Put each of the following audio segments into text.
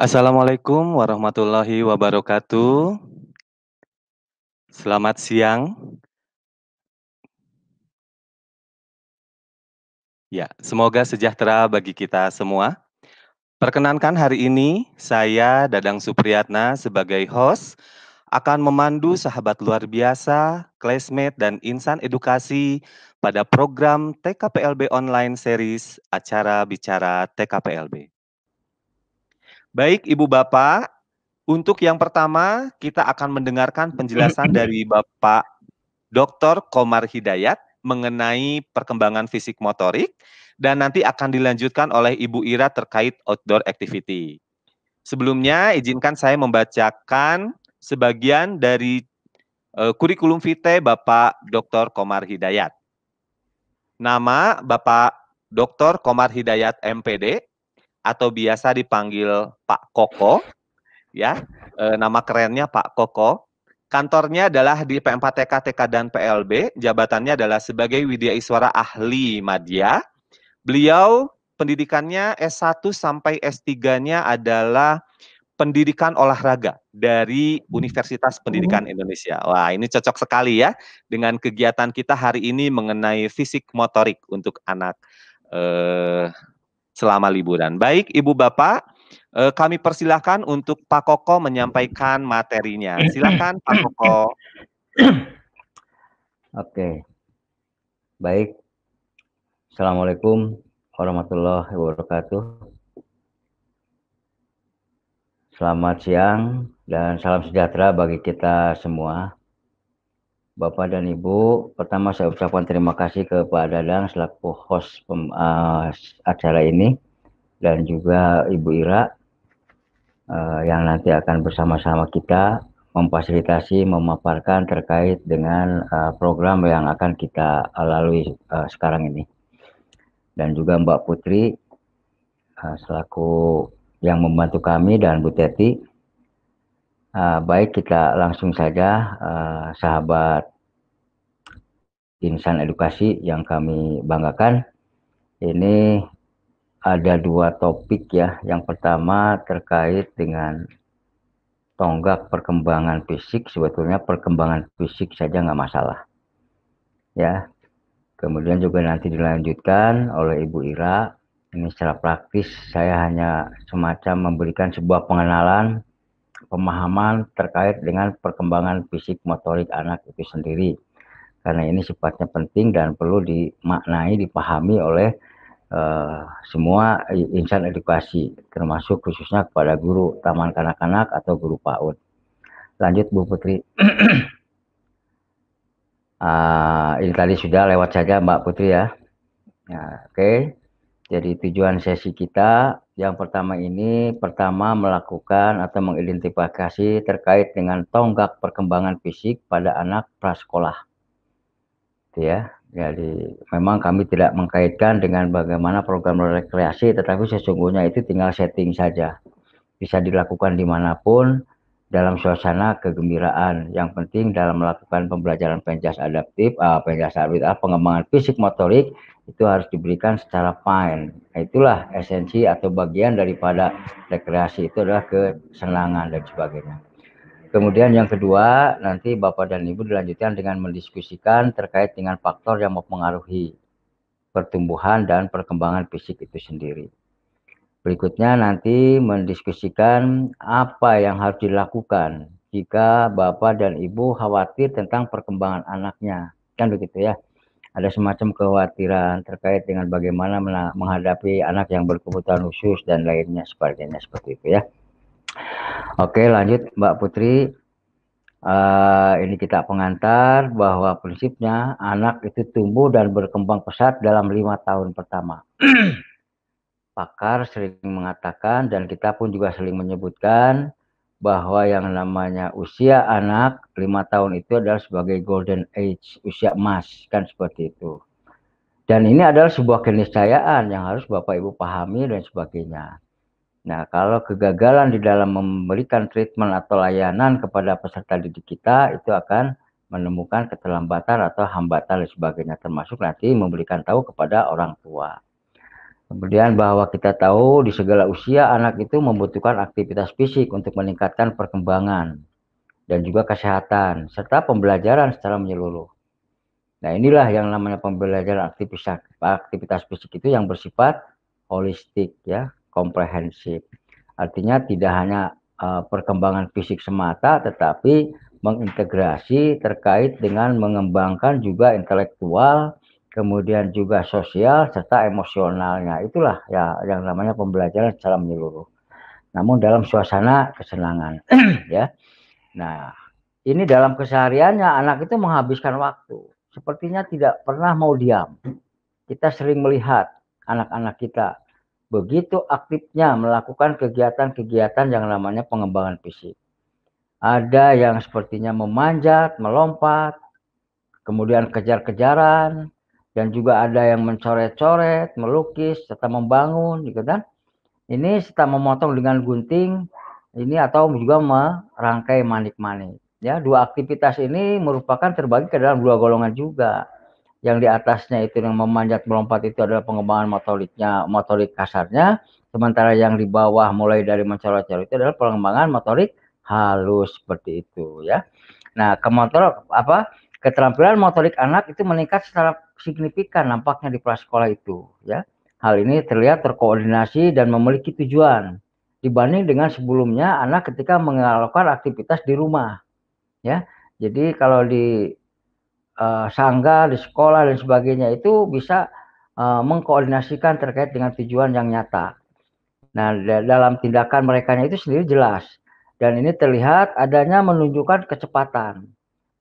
Assalamualaikum warahmatullahi wabarakatuh. Selamat siang. Ya, semoga sejahtera bagi kita semua. Perkenankan hari ini saya Dadang Supriyatna sebagai host akan memandu sahabat luar biasa, classmate dan insan edukasi pada program TKPLB Online Series acara Bicara TKPLB. Baik Ibu Bapak, untuk yang pertama kita akan mendengarkan penjelasan dari Bapak Dr. Komar Hidayat mengenai perkembangan fisik motorik dan nanti akan dilanjutkan oleh Ibu Ira terkait outdoor activity. Sebelumnya izinkan saya membacakan sebagian dari kurikulum vitae Bapak Dr. Komar Hidayat. Nama Bapak Dr. Komar Hidayat MPD atau biasa dipanggil Pak Koko, ya. Nama kerennya Pak Koko. Kantornya adalah di P4TK, TK, dan PLB. Jabatannya adalah sebagai Widya Iswara Ahli Madya. Beliau pendidikannya S1 sampai S3-nya adalah pendidikan olahraga dari Universitas Pendidikan Indonesia. Wah, ini cocok sekali ya dengan kegiatan kita hari ini mengenai fisik motorik untuk anak selama liburan. Baik, Ibu Bapak, kami persilahkan untuk Pak Koko menyampaikan materinya. Silakan Pak Koko. Oke, baik. Assalamualaikum warahmatullahi wabarakatuh. Selamat siang dan salam sejahtera bagi kita semua. Bapak dan Ibu, pertama saya ucapkan terima kasih kepada Dadang selaku host acara ini dan juga Ibu Ira yang nanti akan bersama-sama kita memfasilitasi, memaparkan terkait dengan program yang akan kita lalui sekarang ini. Dan juga Mbak Putri selaku yang membantu kami dan Bu Teti. Baik, kita langsung saja sahabat insan edukasi yang kami banggakan. Ini ada dua topik ya. Yang pertama terkait dengan tonggak perkembangan fisik. Sebetulnya perkembangan fisik saja nggak masalah. Ya. Kemudian juga nanti dilanjutkan oleh Ibu Ira. Ini secara praktis saya hanya semacam memberikan sebuah pengenalan, pemahaman terkait dengan perkembangan fisik motorik anak itu sendiri. Karena ini sifatnya penting dan perlu dimaknai, dipahami oleh semua insan edukasi, termasuk khususnya kepada guru taman kanak-kanak atau guru PAUD. Lanjut Bu Putri. Ini tadi sudah lewat saja Mbak Putri ya. Oke. Jadi tujuan sesi kita yang pertama ini melakukan atau mengidentifikasi terkait dengan tonggak perkembangan fisik pada anak prasekolah. Ya, jadi memang kami tidak mengkaitkan dengan bagaimana program rekreasi, tetapi sesungguhnya itu tinggal setting saja. Bisa dilakukan dimanapun dalam suasana kegembiraan. Yang penting dalam melakukan pembelajaran penjas adaptif, pengembangan fisik motorik itu harus diberikan secara fine. Nah, itulah esensi atau bagian daripada rekreasi, itu adalah kesenangan dan sebagainya. Kemudian yang kedua, nanti Bapak dan Ibu dilanjutkan dengan mendiskusikan terkait dengan faktor yang mempengaruhi pertumbuhan dan perkembangan fisik itu sendiri. Berikutnya nanti mendiskusikan apa yang harus dilakukan jika Bapak dan Ibu khawatir tentang perkembangan anaknya. Kan begitu ya. Ada semacam kekhawatiran terkait dengan bagaimana menghadapi anak yang berkebutuhan khusus dan lainnya sebagainya seperti itu ya. Oke, lanjut Mbak Putri. Ini kita pengantar bahwa prinsipnya anak itu tumbuh dan berkembang pesat dalam 5 tahun pertama. Pakar sering mengatakan dan kita pun juga sering menyebutkan bahwa yang namanya usia anak 5 tahun itu adalah sebagai golden age, usia emas, kan seperti itu. Dan ini adalah sebuah keniscayaan yang harus Bapak Ibu pahami dan sebagainya. Nah, kalau kegagalan di dalam memberikan treatment atau layanan kepada peserta didik kita, itu akan menemukan keterlambatan atau hambatan dan sebagainya, termasuk nanti memberikan tahu kepada orang tua. Kemudian bahwa kita tahu di segala usia anak itu membutuhkan aktivitas fisik untuk meningkatkan perkembangan dan juga kesehatan serta pembelajaran secara menyeluruh. Nah, inilah yang namanya pembelajaran aktivitas fisik itu yang bersifat holistik ya, komprehensif. Artinya tidak hanya perkembangan fisik semata, tetapi mengintegrasi terkait dengan mengembangkan juga intelektual, kemudian juga sosial serta emosionalnya. Itulah ya yang namanya pembelajaran secara menyeluruh. Namun dalam suasana kesenangan, ya. Nah, ini dalam kesehariannya anak itu menghabiskan waktu. Sepertinya tidak pernah mau diam. Kita sering melihat anak-anak kita begitu aktifnya melakukan kegiatan-kegiatan yang namanya pengembangan fisik. Ada yang sepertinya memanjat, melompat, kemudian kejar-kejaran, dan juga ada yang mencoret-coret, melukis, serta membangun, gitu kan. Ini serta memotong dengan gunting, ini atau juga merangkai manik-manik. Ya, dua aktivitas ini merupakan terbagi ke dalam dua golongan juga. Yang di atasnya itu yang memanjat melompat itu adalah pengembangan motoriknya, motorik kasarnya, sementara yang di bawah mulai dari mencoret-coret itu adalah pengembangan motorik halus seperti itu ya. Nah, keterampilan motorik anak itu meningkat secara signifikan nampaknya di prasekolah itu ya. Hal ini terlihat terkoordinasi dan memiliki tujuan dibanding dengan sebelumnya anak ketika melakukan aktivitas di rumah ya. Jadi kalau di sangga, di sekolah dan sebagainya itu bisa mengkoordinasikan terkait dengan tujuan yang nyata. Nah, dalam tindakan mereka itu sendiri jelas. Dan ini terlihat adanya menunjukkan kecepatan.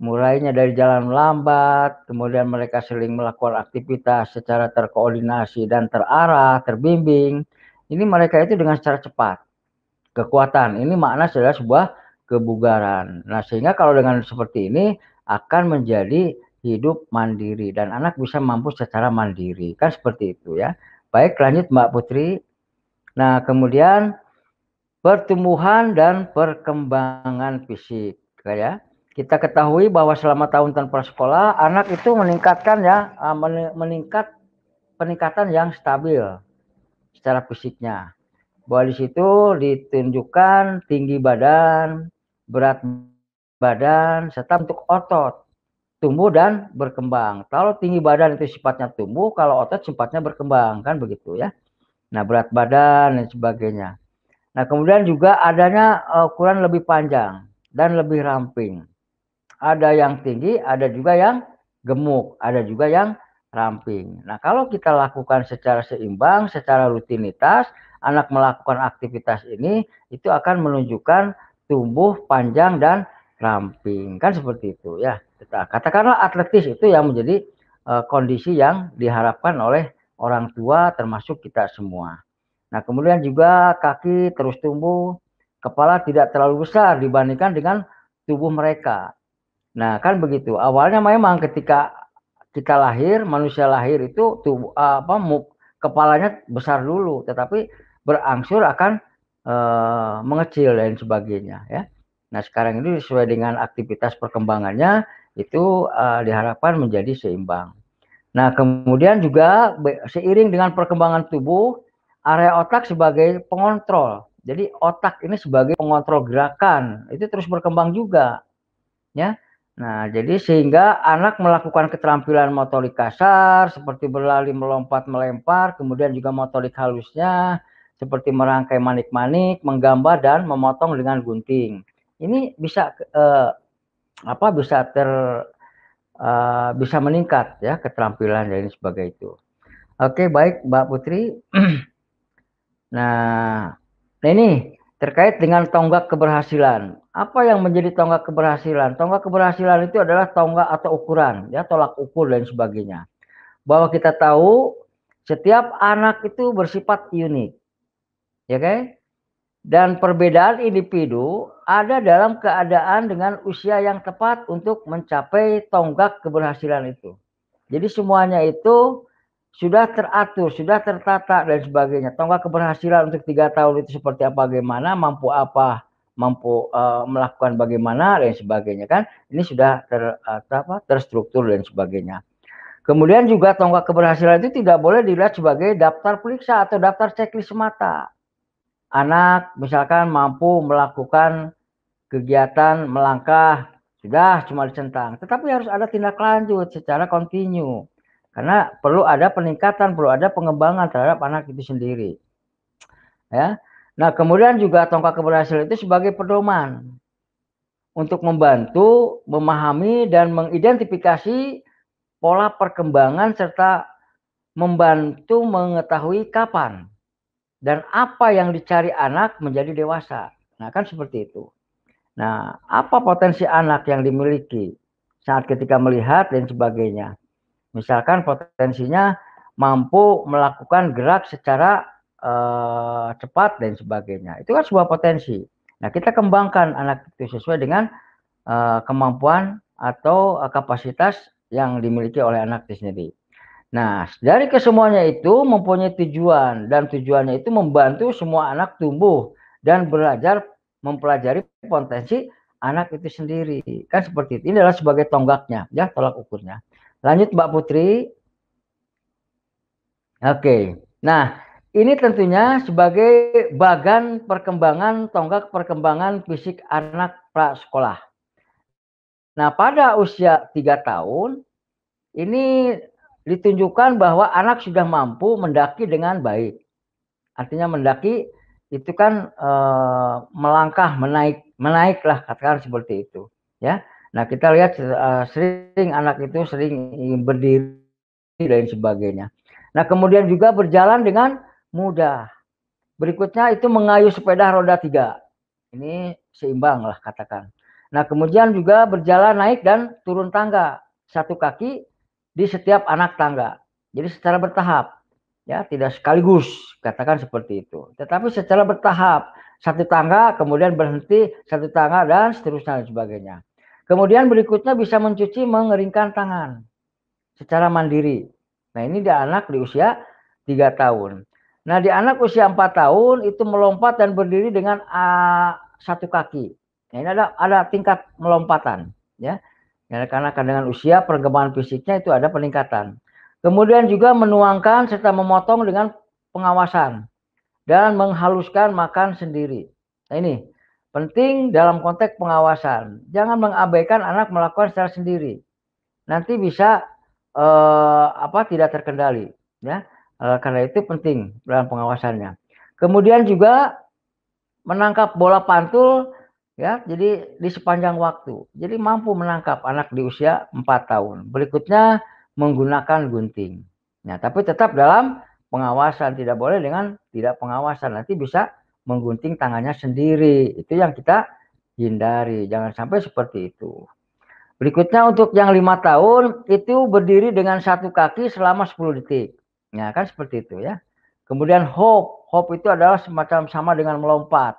Mulainya dari jalan lambat, kemudian mereka sering melakukan aktivitas secara terkoordinasi dan terarah, terbimbing. Ini mereka itu dengan secara cepat. Kekuatan, ini makna adalah sebuah kebugaran. Nah, sehingga kalau dengan seperti ini akan menjadi hidup mandiri dan anak bisa mampu secara mandiri. Kan seperti itu ya. Baik, lanjut Mbak Putri. Nah, kemudian pertumbuhan dan perkembangan fisik ya. Kita ketahui bahwa selama tahun prasekolah anak itu meningkatkan ya peningkatan yang stabil secara fisiknya. Bahwa di situ ditunjukkan tinggi badan, berat badan, serta bentuk otot tumbuh dan berkembang. Kalau tinggi badan itu sifatnya tumbuh, kalau otot sifatnya berkembang, kan begitu ya. Nah, berat badan dan sebagainya. Nah, kemudian juga adanya ukuran lebih panjang dan lebih ramping. Ada yang tinggi, ada juga yang gemuk, ada juga yang ramping. Nah, kalau kita lakukan secara seimbang, secara rutinitas, anak melakukan aktivitas ini, itu akan menunjukkan tumbuh panjang dan ramping. Kan seperti itu ya. Katakanlah atletis itu yang menjadi kondisi yang diharapkan oleh orang tua termasuk kita semua. Nah, kemudian juga kaki terus tumbuh, kepala tidak terlalu besar dibandingkan dengan tubuh mereka. Nah, kan begitu. Awalnya memang ketika kita lahir, manusia lahir itu tubuh kepalanya besar dulu, tetapi berangsur akan mengecil dan sebagainya ya. Nah, sekarang ini sesuai dengan aktivitas perkembangannya itu diharapkan menjadi seimbang. Nah, kemudian juga seiring dengan perkembangan tubuh, area otak sebagai pengontrol. Jadi otak ini sebagai pengontrol gerakan itu terus berkembang juga, ya. Nah, jadi sehingga anak melakukan keterampilan motorik kasar seperti berlari, melompat, melempar, kemudian juga motorik halusnya seperti merangkai manik-manik, menggambar dan memotong dengan gunting. Ini bisa bisa meningkat ya keterampilan dan sebagai itu. Oke, baik Mbak Putri. Nah, ini terkait dengan tonggak keberhasilan. Apa yang menjadi tonggak keberhasilan? Tonggak keberhasilan itu adalah tonggak atau ukuran, ya, tolak ukur dan sebagainya. Bahwa kita tahu setiap anak itu bersifat unik, ya kan? Dan perbedaan individu ada dalam keadaan dengan usia yang tepat untuk mencapai tonggak keberhasilan itu. Jadi semuanya itu sudah teratur, sudah tertata dan sebagainya. Tonggak keberhasilan untuk 3 tahun itu seperti apa, bagaimana, mampu apa, mampu melakukan bagaimana dan sebagainya kan. Ini sudah terstruktur dan sebagainya. Kemudian juga tonggak keberhasilan itu tidak boleh dilihat sebagai daftar periksa atau daftar checklist semata. Anak misalkan mampu melakukan kegiatan melangkah, sudah cuma dicentang. Tetapi harus ada tindak lanjut secara kontinu. Karena perlu ada peningkatan, perlu ada pengembangan terhadap anak itu sendiri. Ya. Nah, kemudian juga tonggak keberhasilan itu sebagai pedoman untuk membantu memahami dan mengidentifikasi pola perkembangan serta membantu mengetahui kapan dan apa yang dicari anak menjadi dewasa. Nah, kan seperti itu. Nah, apa potensi anak yang dimiliki saat ketika melihat dan sebagainya. Misalkan potensinya mampu melakukan gerak secara cepat dan sebagainya. Itu kan sebuah potensi. Nah, kita kembangkan anak itu sesuai dengan kemampuan atau kapasitas yang dimiliki oleh anak itu sendiri. Nah, dari kesemuanya itu mempunyai tujuan dan tujuannya itu membantu semua anak tumbuh dan belajar mempelajari potensi anak itu sendiri. Kan seperti itu. Ini adalah sebagai tonggaknya, ya, tolak ukurnya. Lanjut Mbak Putri. Oke. Nah, ini tentunya sebagai bagan perkembangan tonggak perkembangan fisik anak prasekolah. Nah, pada usia 3 tahun ini ditunjukkan bahwa anak sudah mampu mendaki dengan baik. Artinya mendaki itu kan melangkah, menaiklah, katakan seperti itu, ya. Nah, kita lihat sering anak itu sering berdiri dan sebagainya. Nah, kemudian juga berjalan dengan mudah. Berikutnya itu mengayuh sepeda roda 3. Ini seimbang lah, katakan. Nah, kemudian juga berjalan naik dan turun tangga. Satu kaki di setiap anak tangga. Jadi secara bertahap. Ya, tidak sekaligus, katakan seperti itu. Tetapi secara bertahap. Satu tangga, kemudian berhenti, satu tangga, dan seterusnya dan sebagainya. Kemudian berikutnya bisa mencuci, mengeringkan tangan secara mandiri. Nah, ini di anak di usia 3 tahun. Nah, di anak usia 4 tahun itu melompat dan berdiri dengan satu kaki. Nah, ini ada tingkat melompatan, ya. Karena dengan usia perkembangan fisiknya itu ada peningkatan. Kemudian juga menuangkan serta memotong dengan pengawasan dan menghaluskan makan sendiri. Nah, ini penting dalam konteks pengawasan. Jangan mengabaikan anak melakukan secara sendiri. Nanti bisa tidak terkendali, ya. Karena itu penting dalam pengawasannya. Kemudian juga menangkap bola pantul, ya, jadi di sepanjang waktu. Jadi mampu menangkap anak di usia 4 tahun. Berikutnya menggunakan gunting. Nah, tapi tetap dalam pengawasan, tidak boleh dengan tidak pengawasan. Nanti bisa menggunting tangannya sendiri. Itu yang kita hindari. Jangan sampai seperti itu. Berikutnya untuk yang 5 tahun itu berdiri dengan satu kaki selama 10 detik. Nah, kan seperti itu, ya. Kemudian hop. Hop itu adalah semacam sama dengan melompat.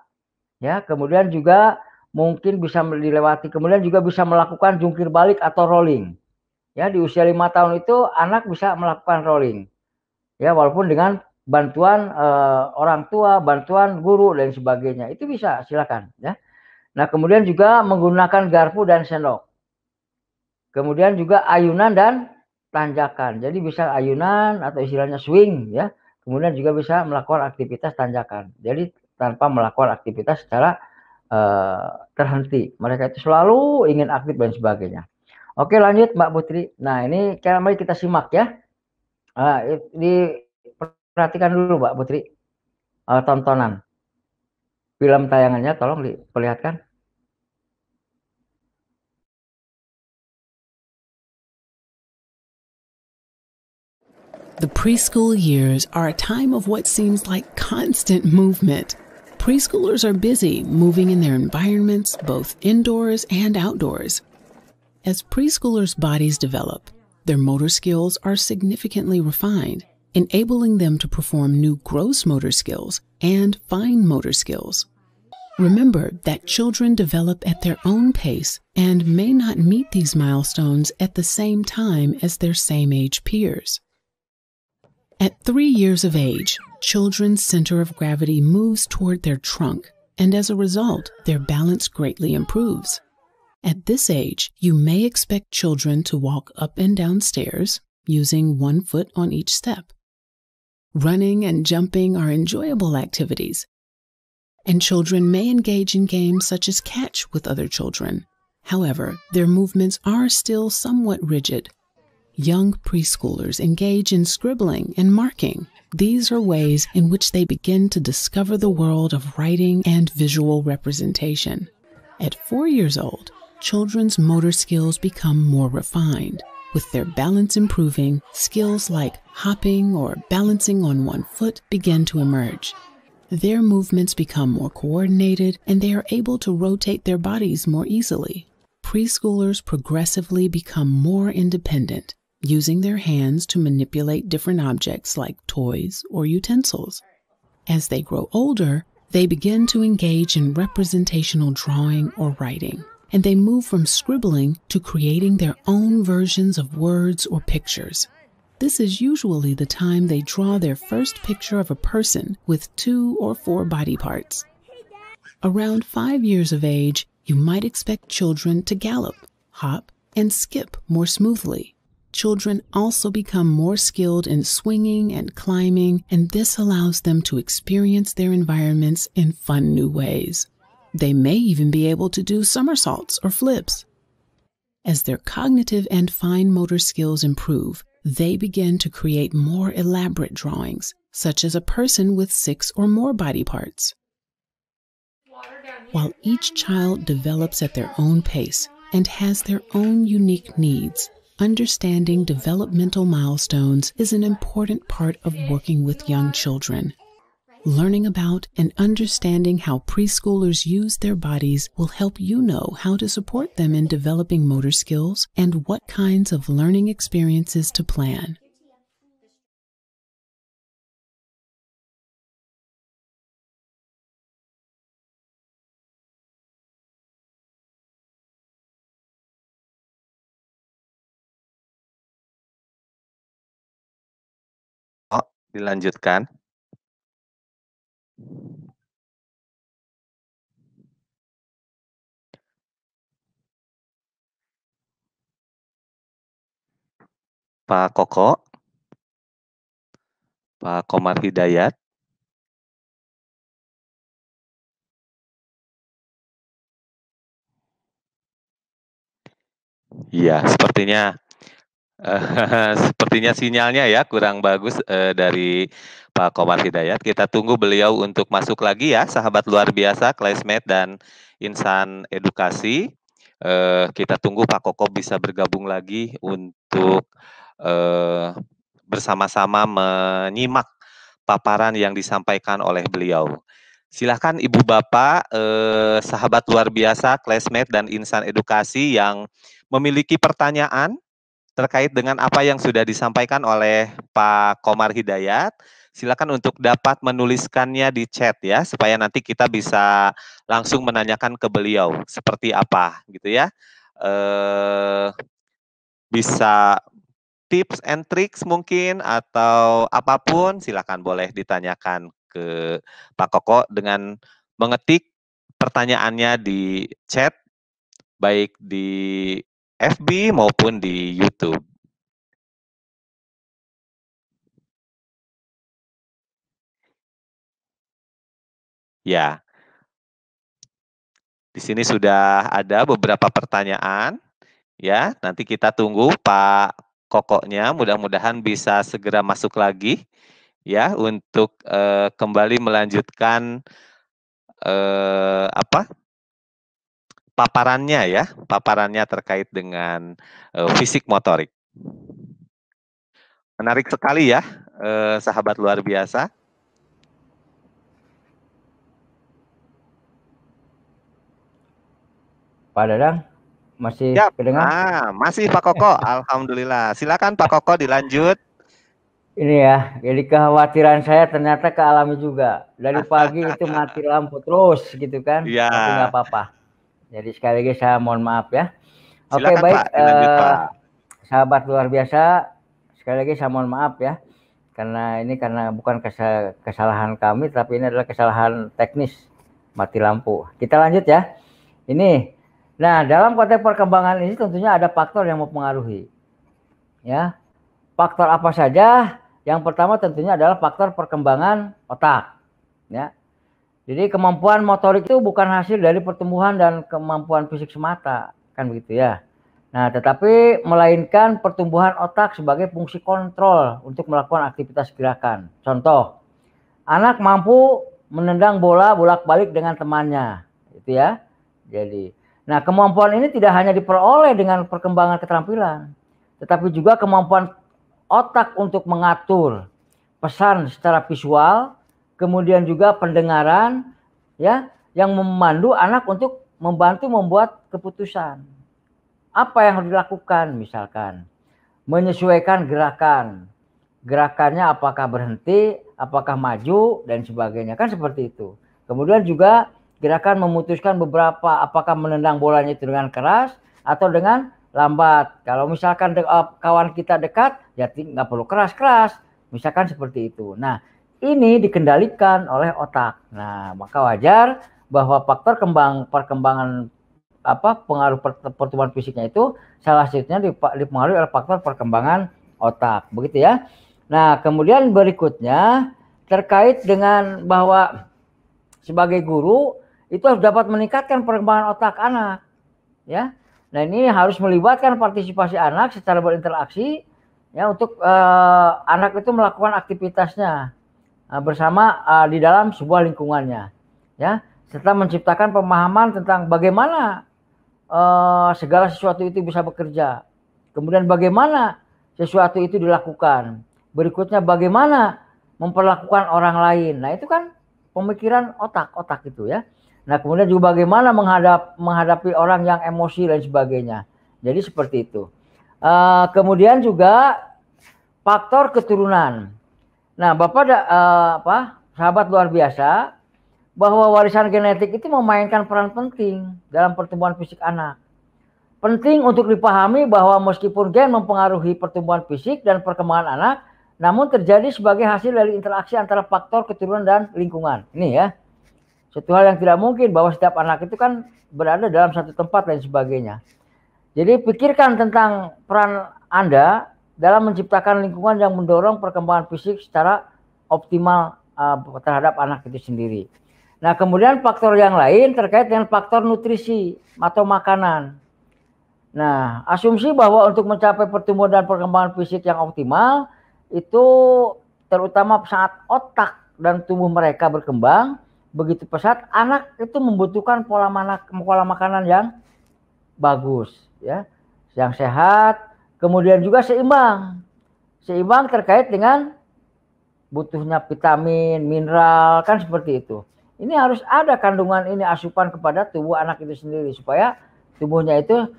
Ya, kemudian juga mungkin bisa dilewati. Kemudian juga bisa melakukan jungkir balik atau rolling. Ya, di usia 5 tahun itu anak bisa melakukan rolling. Ya, walaupun dengan bantuan orang tua, bantuan guru dan sebagainya. Itu bisa, silakan, ya. Nah, kemudian juga menggunakan garpu dan sendok. Kemudian juga ayunan dan tanjakan. Jadi bisa ayunan atau istilahnya swing, ya. Kemudian juga bisa melakukan aktivitas tanjakan. Jadi tanpa melakukan aktivitas secara terhenti. Mereka itu selalu ingin aktif dan sebagainya. Oke, lanjut Mbak Putri. Nah, ini mari kita simak, ya. Diperhatikan dulu Mbak Putri tontonan film tayangannya, tolong diperlihatkan. The preschool years are a time of what seems like constant movement. Preschoolers are busy moving in their environments, both indoors and outdoors. As preschoolers' bodies develop, their motor skills are significantly refined, enabling them to perform new gross motor skills and fine motor skills. Remember that children develop at their own pace and may not meet these milestones at the same time as their same-age peers. At 3 years of age, children's center of gravity moves toward their trunk, and as a result, their balance greatly improves. At this age, you may expect children to walk up and down stairs, using one foot on each step. Running and jumping are enjoyable activities, and children may engage in games such as catch with other children. However, their movements are still somewhat rigid. Young preschoolers engage in scribbling and marking. These are ways in which they begin to discover the world of writing and visual representation. At 4 years old, children's motor skills become more refined. With their balance improving, skills like hopping or balancing on one foot begin to emerge. Their movements become more coordinated, and they are able to rotate their bodies more easily. Preschoolers progressively become more independent, using their hands to manipulate different objects like toys or utensils. As they grow older, they begin to engage in representational drawing or writing, and they move from scribbling to creating their own versions of words or pictures. This is usually the time they draw their first picture of a person with 2 or 4 body parts. Around 5 years of age, you might expect children to gallop, hop, and skip more smoothly. Children also become more skilled in swinging and climbing, and this allows them to experience their environments in fun new ways. They may even be able to do somersaults or flips. As their cognitive and fine motor skills improve, they begin to create more elaborate drawings, such as a person with 6 or more body parts. While each child develops at their own pace and has their own unique needs, understanding developmental milestones is an important part of working with young children. Learning about and understanding how preschoolers use their bodies will help you know how to support them in developing motor skills and what kinds of learning experiences to plan. Oh, dilanjutkan. Pak Koko, Pak Komar Hidayat. Iya, sepertinya sepertinya sinyalnya ya kurang bagus dari Pak Komar Hidayat. Kita tunggu beliau untuk masuk lagi ya, sahabat luar biasa, classmate dan insan edukasi. Kita tunggu Pak Koko bisa bergabung lagi untuk bersama-sama menyimak paparan yang disampaikan oleh beliau. Silahkan Ibu Bapak, sahabat luar biasa, classmate dan insan edukasi yang memiliki pertanyaan terkait dengan apa yang sudah disampaikan oleh Pak Komar Hidayat, silakan untuk dapat menuliskannya di chat ya, supaya nanti kita bisa langsung menanyakan ke beliau seperti apa gitu ya. Bisa tips and tricks mungkin atau apapun, silakan boleh ditanyakan ke Pak Koko dengan mengetik pertanyaannya di chat, baik di FB maupun di YouTube. Ya, di sini sudah ada beberapa pertanyaan. Ya, nanti kita tunggu Pak Kokoknya, mudah-mudahan bisa segera masuk lagi ya untuk kembali melanjutkan paparannya terkait dengan fisik motorik. Menarik sekali ya, sahabat luar biasa. Pak Dadang, masih Siap. kedengar? Masih Pak Koko, alhamdulillah. Silakan Pak Koko dilanjut. Ini ya, jadi kekhawatiran saya ternyata kealami juga. Dari pagi itu mati lampu terus gitu kan, Ya. tapi nggak apa-apa. Jadi sekali lagi saya mohon maaf ya. Silakan, Oke, baik, Pak, dilanjut, Pak. sahabat luar biasa, sekali lagi saya mohon maaf ya, karena ini bukan kesalahan kami, tapi ini adalah kesalahan teknis mati lampu. Kita lanjut ya. Ini, nah dalam konteks perkembangan ini tentunya ada faktor yang mempengaruhi, ya. Faktor apa saja? Yang pertama tentunya adalah faktor perkembangan otak. Ya. Jadi kemampuan motorik itu bukan hasil dari pertumbuhan dan kemampuan fisik semata, kan begitu ya. Nah, tetapi melainkan pertumbuhan otak sebagai fungsi kontrol untuk melakukan aktivitas gerakan. Contoh, anak mampu menendang bola bolak-balik dengan temannya, gitu ya. Jadi, nah kemampuan ini tidak hanya diperoleh dengan perkembangan keterampilan, tetapi juga kemampuan otak untuk mengatur pesan secara visual, kemudian juga pendengaran, ya, yang memandu anak untuk membantu membuat keputusan. Apa yang harus dilakukan? Misalkan menyesuaikan gerakan, gerakannya apakah berhenti, apakah maju, dan sebagainya, kan seperti itu. Kemudian juga gerakan memutuskan beberapa, apakah menendang bolanya itu dengan keras atau dengan lambat. Kalau misalkan kawan kita dekat, ya nggak perlu keras-keras, misalkan seperti itu. Nah, ini dikendalikan oleh otak. Nah, maka wajar bahwa faktor perkembangan pengaruh pertumbuhan fisiknya itu salah satunya dipengaruhi oleh faktor perkembangan otak, begitu ya. Nah, kemudian berikutnya terkait dengan bahwa sebagai guru itu harus dapat meningkatkan perkembangan otak anak, ya. Nah, ini harus melibatkan partisipasi anak secara berinteraksi, ya, untuk anak itu melakukan aktivitasnya bersama di dalam sebuah lingkungannya, ya, serta menciptakan pemahaman tentang bagaimana segala sesuatu itu bisa bekerja. Kemudian bagaimana sesuatu itu dilakukan. Berikutnya bagaimana memperlakukan orang lain. Nah, itu kan pemikiran otak itu ya. Nah, kemudian juga bagaimana menghadapi orang yang emosi dan sebagainya. Jadi seperti itu. Kemudian juga faktor keturunan. Nah, Bapak sahabat luar biasa, bahwa warisan genetik itu memainkan peran penting dalam pertumbuhan fisik anak. Penting untuk dipahami bahwa meskipun gen mempengaruhi pertumbuhan fisik dan perkembangan anak, namun terjadi sebagai hasil dari interaksi antara faktor keturunan dan lingkungan. Ini ya, suatu hal yang tidak mungkin bahwa setiap anak itu kan berada dalam satu tempat dan sebagainya. Jadi pikirkan tentang peran Anda dalam menciptakan lingkungan yang mendorong perkembangan fisik secara optimal terhadap anak itu sendiri. Nah, kemudian faktor yang lain terkait dengan faktor nutrisi atau makanan. Nah, asumsi bahwa untuk mencapai pertumbuhan dan perkembangan fisik yang optimal itu terutama saat otak dan tubuh mereka berkembang begitu pesat, anak itu membutuhkan pola makanan yang bagus, ya, yang sehat, kemudian juga seimbang. Seimbang terkait dengan butuhnya vitamin, mineral, kan seperti itu. Ini harus ada kandungan ini, asupan kepada tubuh anak itu sendiri supaya tubuhnya itu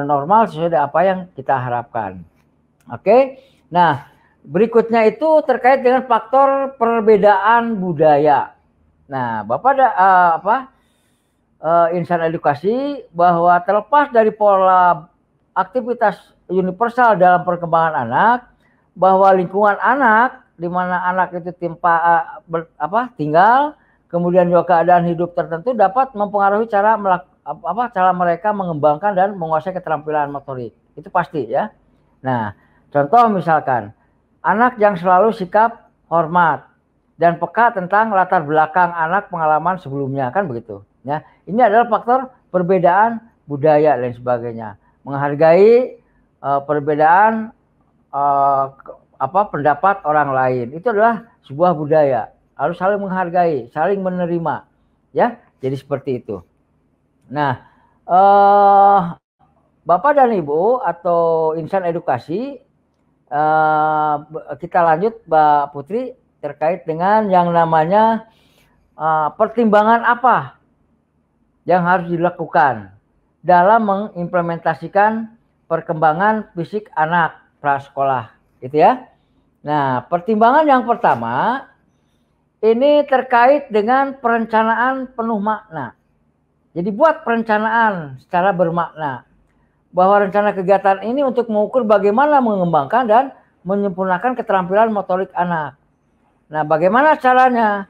normal sesuai dengan apa yang kita harapkan. Oke. Nah, berikutnya itu terkait dengan faktor perbedaan budaya. Nah, Bapak ada insan edukasi bahwa terlepas dari pola aktivitas universal dalam perkembangan anak, bahwa lingkungan anak di mana anak itu tinggal, kemudian juga keadaan hidup tertentu dapat mempengaruhi cara mereka mengembangkan dan menguasai keterampilan motorik. Itu pasti ya. Nah, contoh misalkan anak yang selalu sikap hormat dan peka tentang latar belakang anak, pengalaman sebelumnya, kan begitu ya. Ini adalah faktor perbedaan budaya dan sebagainya. Menghargai perbedaan pendapat orang lain. Itu adalah sebuah budaya. Harus saling menghargai, saling menerima, ya. Jadi seperti itu. Nah, Bapak dan Ibu atau insan edukasi, kita lanjut, Mbak Putri, terkait dengan yang namanya pertimbangan apa yang harus dilakukan dalam mengimplementasikan perkembangan fisik anak prasekolah, gitu ya. Nah, pertimbangan yang pertama ini terkait dengan perencanaan penuh makna. Jadi buat perencanaan secara bermakna, bahwa rencana kegiatan ini untuk mengukur bagaimana mengembangkan dan menyempurnakan keterampilan motorik anak. Nah, bagaimana caranya?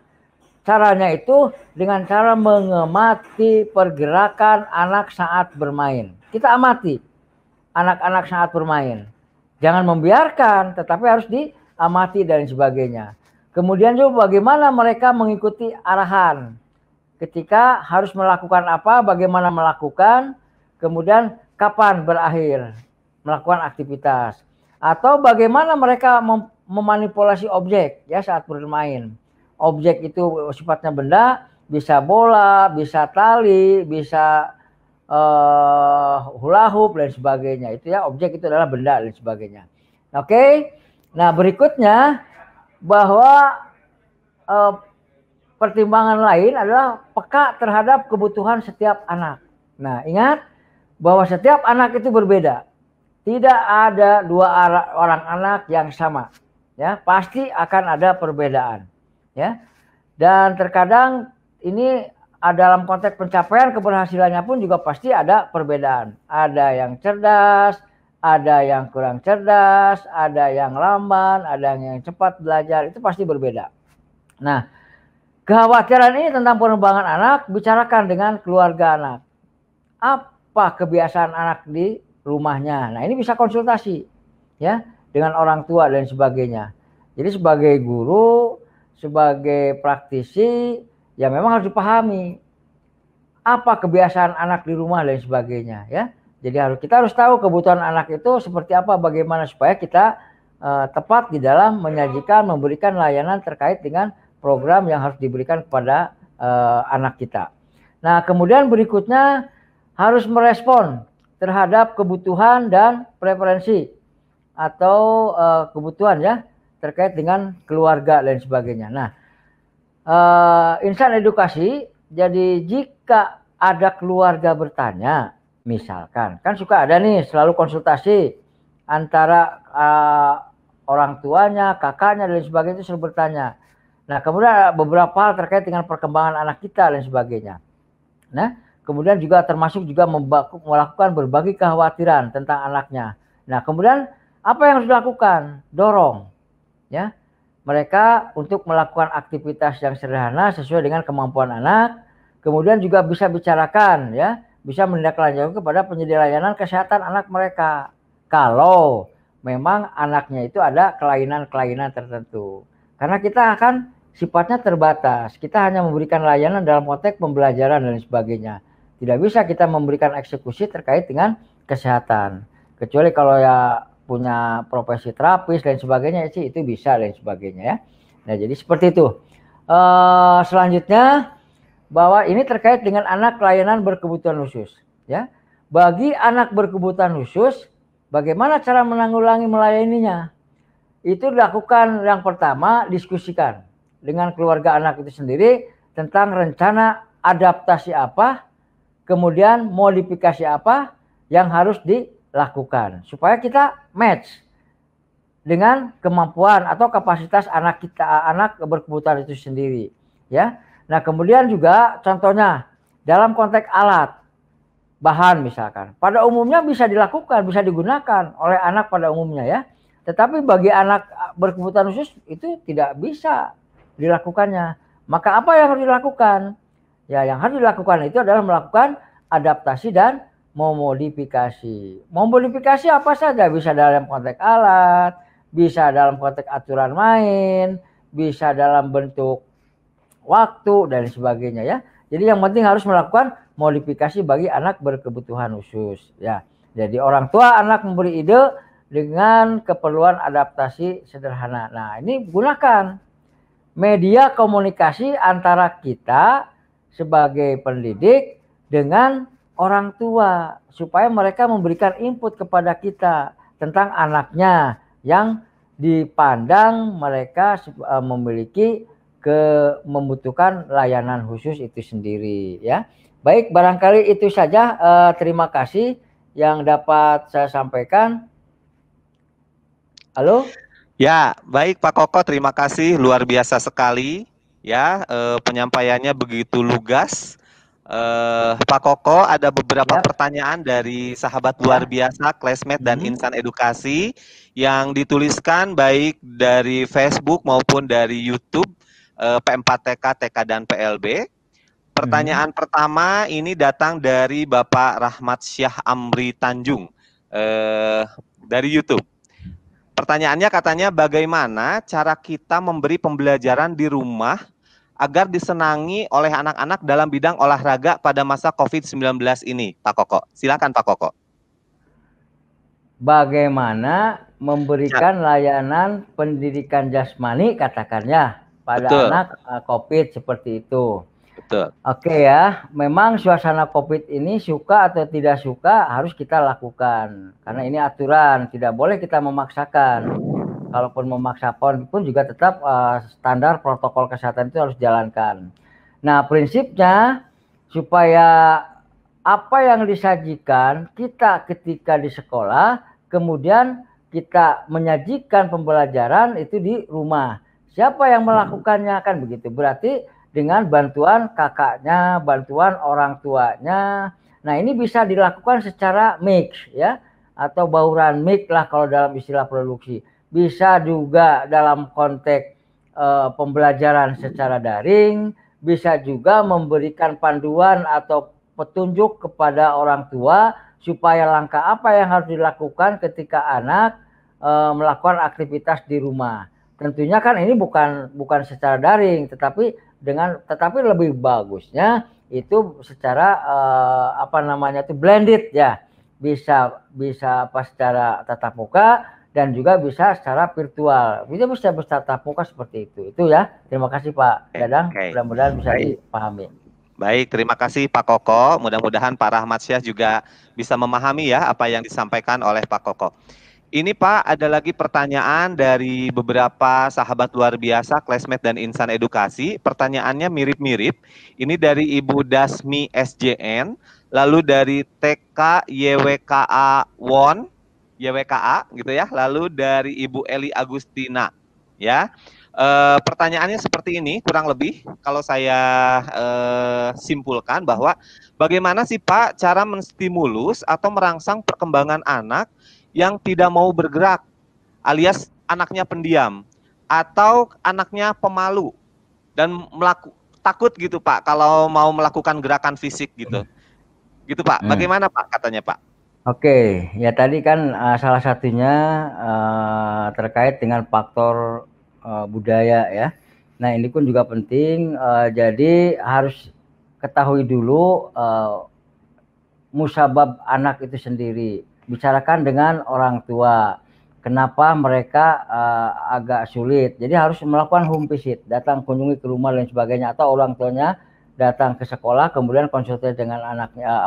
Caranya itu dengan cara mengamati pergerakan anak saat bermain. Kita amati anak-anak saat bermain. Jangan membiarkan, tetapi harus diamati dan sebagainya. Kemudian juga bagaimana mereka mengikuti arahan. Ketika harus melakukan apa, bagaimana melakukan, kemudian kapan berakhir melakukan aktivitas. Atau bagaimana mereka memanipulasi objek ya saat bermain. Objek itu sifatnya benda, bisa bola, bisa tali, bisa hula hoop dan sebagainya. Itu ya, objek itu adalah benda dan sebagainya. Oke. Nah, berikutnya bahwa pertimbangan lain adalah peka terhadap kebutuhan setiap anak. Nah, ingat bahwa setiap anak itu berbeda. Tidak ada dua orang anak yang sama. Ya, pasti akan ada perbedaan. Ya. Dan terkadang ini dalam konteks pencapaian keberhasilannya pun juga pasti ada perbedaan. Ada yang cerdas, ada yang kurang cerdas, ada yang lamban, ada yang cepat belajar. Itu pasti berbeda. Nah, kekhawatiran ini tentang pengembangan anak, bicarakan dengan keluarga anak. Apa kebiasaan anak di rumahnya? Nah, ini bisa konsultasi ya dengan orang tua dan sebagainya. Jadi sebagai guru, sebagai praktisi, ya memang harus dipahami apa kebiasaan anak di rumah dan sebagainya ya. Jadi kita harus tahu kebutuhan anak itu seperti apa, bagaimana supaya kita tepat di dalam menyajikan, memberikan layanan terkait dengan program yang harus diberikan kepada anak kita. Nah, kemudian berikutnya harus merespon terhadap kebutuhan dan preferensi atau kebutuhan ya terkait dengan keluarga dan sebagainya. Nah, insan edukasi, jadi jika ada keluarga bertanya, misalkan, kan suka ada nih selalu konsultasi antara orang tuanya, kakaknya dan sebagainya itu selalu bertanya. Nah, kemudian beberapa hal terkait dengan perkembangan anak kita dan sebagainya. Nah, kemudian juga termasuk juga melakukan berbagai kekhawatiran tentang anaknya. Nah, kemudian apa yang harus dilakukan? Dorong ya mereka untuk melakukan aktivitas yang sederhana sesuai dengan kemampuan anak. Kemudian juga bisa bicarakan ya, bisa menindaklanjuti kepada penyedia layanan kesehatan anak mereka. Kalau memang anaknya itu ada kelainan-kelainan tertentu. Karena kita akan sifatnya terbatas. Kita hanya memberikan layanan dalam konteks pembelajaran dan sebagainya. Tidak bisa kita memberikan eksekusi terkait dengan kesehatan. Kecuali kalau ya punya profesi terapis dan sebagainya sih itu bisa dan sebagainya ya. Nah, jadi seperti itu. Selanjutnya bahwa ini terkait dengan anak layanan berkebutuhan khusus ya. Bagi anak berkebutuhan khusus, bagaimana cara menanggulangi melayaninya? Itu dilakukan yang pertama, diskusikan dengan keluarga anak itu sendiri tentang rencana adaptasi apa, kemudian modifikasi apa yang harus dilakukan supaya kita match dengan kemampuan atau kapasitas anak kita, anak berkebutuhan itu sendiri ya. Nah, kemudian juga contohnya dalam konteks alat, bahan misalkan, pada umumnya bisa dilakukan, bisa digunakan oleh anak pada umumnya ya. Tetapi bagi anak berkebutuhan khusus itu tidak bisa dilakukannya. Maka apa yang harus dilakukan? Ya, yang harus dilakukan itu adalah melakukan adaptasi dan memodifikasi. Memodifikasi apa saja, bisa dalam konteks alat, bisa dalam konteks aturan main, bisa dalam bentuk waktu dan sebagainya ya. Jadi yang penting harus melakukan modifikasi bagi anak berkebutuhan khusus ya. Jadi orang tua anak memberi ide dengan keperluan adaptasi sederhana. Nah, ini gunakan media komunikasi antara kita sebagai pendidik dengan orang tua supaya mereka memberikan input kepada kita tentang anaknya yang dipandang mereka memiliki membutuhkan layanan khusus itu sendiri ya. Baik, barangkali itu saja. Terima kasih yang dapat saya sampaikan. Halo? Ya, baik Pak Koko, terima kasih, luar biasa sekali ya, penyampaiannya begitu lugas. Pak Koko, ada beberapa pertanyaan dari sahabat luar biasa, classmate dan insan edukasi yang dituliskan baik dari Facebook maupun dari YouTube P4TK, TK dan PLB. Pertanyaan pertama ini datang dari Bapak Rahmat Syah Amri Tanjung dari YouTube. Pertanyaannya katanya bagaimana cara kita memberi pembelajaran di rumah agar disenangi oleh anak-anak dalam bidang olahraga pada masa COVID-19 ini, Pak Koko. Silakan Pak Koko. Bagaimana memberikan layanan pendidikan jasmani katakannya pada Betul. anak COVID seperti itu. Betul. Oke ya, memang suasana COVID ini suka atau tidak suka harus kita lakukan. Karena ini aturan, tidak boleh kita memaksakan. Kalaupun memaksa pun juga tetap standar protokol kesehatan itu harus dijalankan. Nah, prinsipnya supaya apa yang disajikan kita ketika di sekolah, kemudian kita menyajikan pembelajaran itu di rumah. Siapa yang melakukannya kan begitu. Berarti dengan bantuan kakaknya, bantuan orang tuanya. Nah, ini bisa dilakukan secara mix ya, atau bauran mix lah kalau dalam istilah produksi. Bisa juga dalam konteks pembelajaran secara daring, bisa juga memberikan panduan atau petunjuk kepada orang tua supaya langkah apa yang harus dilakukan ketika anak melakukan aktivitas di rumah. Tentunya kan ini bukan secara daring, tetapi lebih bagusnya itu secara blended ya, bisa secara tatap muka dan juga bisa secara virtual. Bisa bertatap muka seperti itu ya. Terima kasih Pak Dadang. Mudah-mudahan bisa dipahami. Baik, terima kasih Pak Koko. Mudah-mudahan Pak Rahmat Syah juga bisa memahami ya apa yang disampaikan oleh Pak Koko. Ini Pak, ada lagi pertanyaan dari beberapa sahabat luar biasa, classmate dan insan edukasi. Pertanyaannya mirip-mirip. Ini dari Ibu Dasmi SJN, lalu dari TK YWKA Won, YWKA gitu ya, lalu dari Ibu Eli Agustina. Ya, pertanyaannya seperti ini, kurang lebih kalau saya simpulkan bahwa bagaimana sih Pak cara menstimulus atau merangsang perkembangan anak yang tidak mau bergerak, alias anaknya pendiam, atau anaknya pemalu, dan takut gitu Pak, kalau mau melakukan gerakan fisik gitu. Gitu Pak, bagaimana Pak katanya Pak? Oke, ya tadi kan salah satunya terkait dengan faktor budaya ya. Nah ini pun juga penting, jadi harus ketahui dulu musabab anak itu sendiri. Bicarakan dengan orang tua, kenapa mereka agak sulit. Jadi harus melakukan home visit, datang kunjungi ke rumah dan sebagainya, atau orang tuanya datang ke sekolah kemudian konsultasi dengan anaknya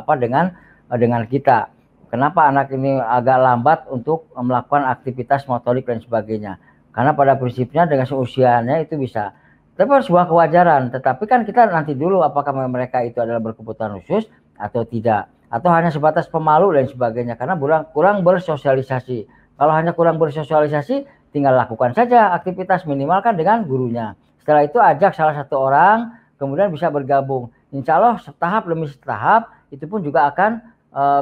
dengan kita. Kenapa anak ini agak lambat untuk melakukan aktivitas motorik dan sebagainya? Karena pada prinsipnya dengan seusianya itu bisa. Tapi sebuah kewajaran. Tetapi kan kita nanti dulu apakah mereka itu adalah berkebutuhan khusus atau tidak. Atau hanya sebatas pemalu dan sebagainya, karena kurang bersosialisasi. Kalau hanya kurang bersosialisasi, tinggal lakukan saja aktivitas minimalkan dengan gurunya. Setelah itu ajak salah satu orang, kemudian bisa bergabung. Insya Allah setahap demi setahap, itu pun juga akan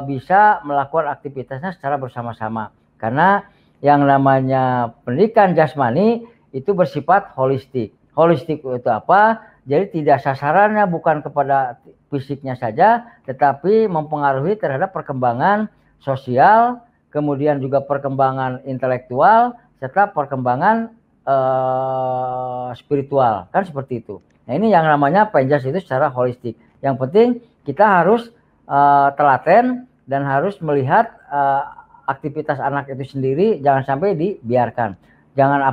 bisa melakukan aktivitasnya secara bersama-sama. Karena yang namanya pendidikan jasmani itu bersifat holistik. Holistik itu apa? Jadi tidak sasarannya bukan kepada fisiknya saja, tetapi mempengaruhi terhadap perkembangan sosial, kemudian juga perkembangan intelektual, serta perkembangan spiritual, kan seperti itu. Nah ini yang namanya penjas itu secara holistik. Yang penting kita harus telaten dan harus melihat aktivitas anak itu sendiri, jangan sampai dibiarkan. Jangan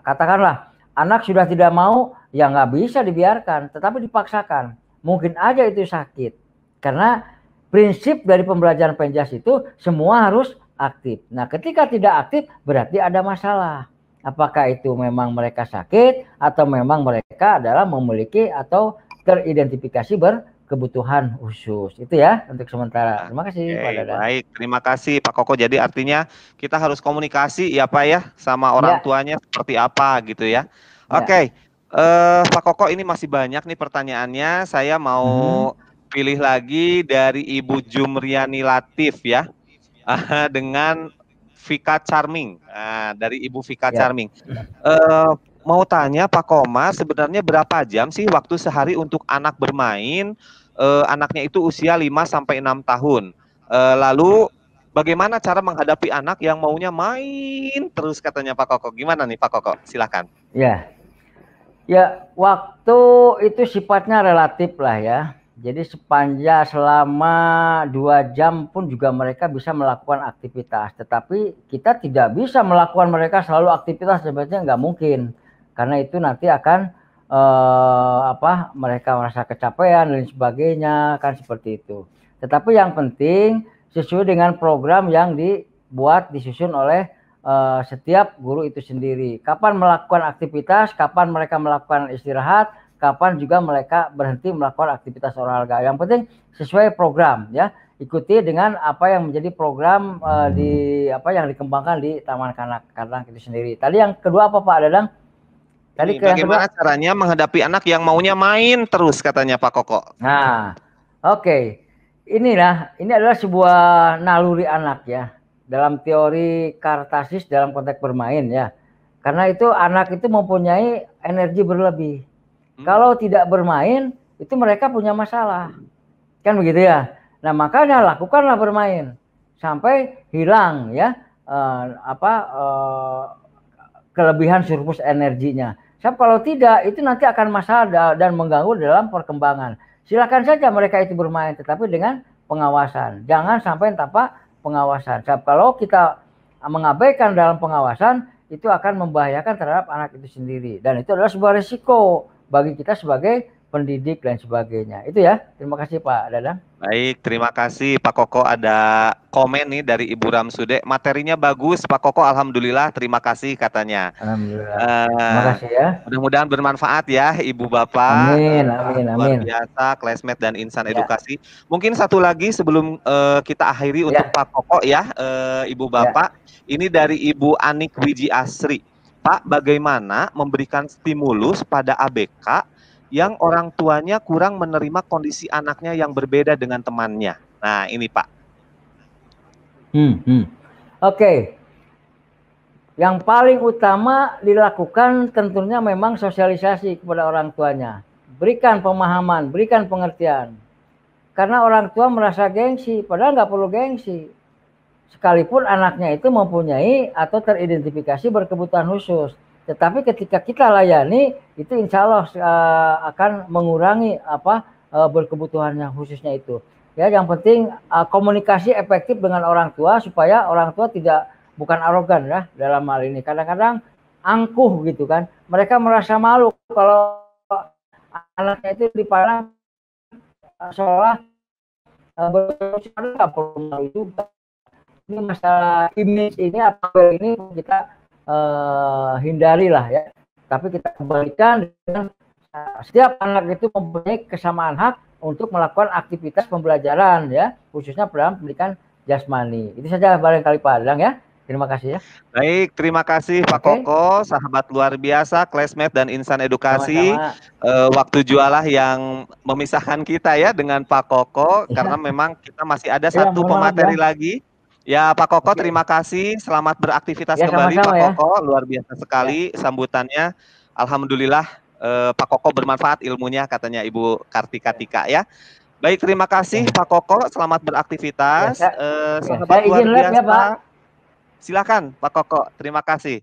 katakanlah anak sudah tidak mau, ya nggak bisa dibiarkan, tetapi dipaksakan. Mungkin aja itu sakit. Karena prinsip dari pembelajaran penjas itu semua harus aktif. Nah ketika tidak aktif berarti ada masalah. Apakah itu memang mereka sakit atau memang mereka adalah memiliki atau teridentifikasi berkebutuhan khusus. Itu ya untuk sementara. Terima kasih Pak Dadang. Baik, terima kasih Pak Koko. Jadi artinya kita harus komunikasi ya Pak ya sama orang tuanya seperti apa gitu ya. Oke. Pak Koko, ini masih banyak nih pertanyaannya. Saya mau pilih lagi dari Ibu Jumriani Latif ya, dengan Vika Charming. Dari Ibu Vika Charming. Mau tanya Pak Komar, sebenarnya berapa jam sih waktu sehari untuk anak bermain? Anaknya itu usia 5 sampai 6 tahun. Lalu bagaimana cara menghadapi anak yang maunya main terus katanya Pak Koko. Gimana nih Pak Koko? Silakan. Ya, ya waktu itu sifatnya relatif lah ya. Jadi sepanjang selama 2 jam pun juga mereka bisa melakukan aktivitas. Tetapi kita tidak bisa melakukan mereka selalu aktivitas, sebenarnya nggak mungkin. Karena itu nanti akan mereka merasa kecapean dan sebagainya, kan seperti itu. Tetapi yang penting sesuai dengan program yang dibuat, disusun oleh setiap guru itu sendiri. Kapan melakukan aktivitas, kapan mereka melakukan istirahat, kapan juga mereka berhenti melakukan aktivitas olahraga. Yang penting sesuai program ya. Ikuti dengan apa yang menjadi program yang dikembangkan di Taman Kanak-Kanak itu sendiri. Tadi yang kedua apa Pak Dadang? Tadi bagaimana caranya menghadapi anak yang maunya main terus katanya Pak Koko. Nah, oke. Ini adalah sebuah naluri anak ya. Dalam teori Kartasis dalam konteks bermain ya. Karena itu anak itu mempunyai energi berlebih. Kalau tidak bermain, itu mereka punya masalah. Kan begitu ya. Nah, makanya lakukanlah bermain sampai hilang ya kelebihan surplus energinya. Sebab kalau tidak, itu nanti akan masalah dan mengganggu dalam perkembangan. Silakan saja mereka itu bermain, tetapi dengan pengawasan. Jangan sampai tanpa pengawasan. Sebab kalau kita mengabaikan dalam pengawasan, itu akan membahayakan terhadap anak itu sendiri. Dan itu adalah sebuah risiko bagi kita sebagai pendidik dan sebagainya. Itu ya. Terima kasih Pak Dadang. Baik, terima kasih Pak Koko. Ada komen nih dari Ibu Ramsude. Materinya bagus Pak Koko, alhamdulillah. Terima kasih katanya. Alhamdulillah. Terima kasih ya. Mudah-mudahan bermanfaat ya Ibu Bapak. Amin, luar biasa, classmate dan insan edukasi. Mungkin satu lagi sebelum kita akhiri untuk Pak Koko ya, Ibu Bapak. Ini dari Ibu Anik Wiji Asri. Pak, bagaimana memberikan stimulus pada ABK yang orang tuanya kurang menerima kondisi anaknya yang berbeda dengan temannya? Nah, ini Pak. Oke. Yang paling utama dilakukan tentunya memang sosialisasi kepada orang tuanya. Berikan pemahaman, berikan pengertian. Karena orang tua merasa gengsi, padahal nggak perlu gengsi. Sekalipun anaknya itu mempunyai atau teridentifikasi berkebutuhan khusus. Tetapi ketika kita layani, itu insya Allah akan mengurangi berkebutuhannya khususnya itu. Ya, yang penting komunikasi efektif dengan orang tua supaya orang tua bukan arogan ya dalam hal ini. Kadang-kadang angkuh gitu kan. Mereka merasa malu kalau anaknya itu dipandang seolah nggak perlu malu juga. Ini masalah image ini ini kita hindarilah ya, tapi kita kembalikan dengan setiap anak itu mempunyai kesamaan hak untuk melakukan aktivitas pembelajaran ya, khususnya dalam pendidikan jasmani. Itu saja barangkali Pak Dadang ya. Terima kasih ya. Baik, terima kasih Pak Koko, sahabat luar biasa, classmate dan insan edukasi. Waktu jualah yang memisahkan kita ya dengan Pak Koko, karena memang kita masih ada satu pemateri lagi. Ya Pak Koko, terima kasih. Selamat beraktivitas kembali Pak Koko. Luar biasa sekali sambutannya. Alhamdulillah Pak Koko bermanfaat ilmunya katanya Ibu Kartika Tika ya. Baik, terima kasih Pak Koko. Selamat beraktivitas. Sahabat luar biasa. Silakan Pak Koko. Terima kasih.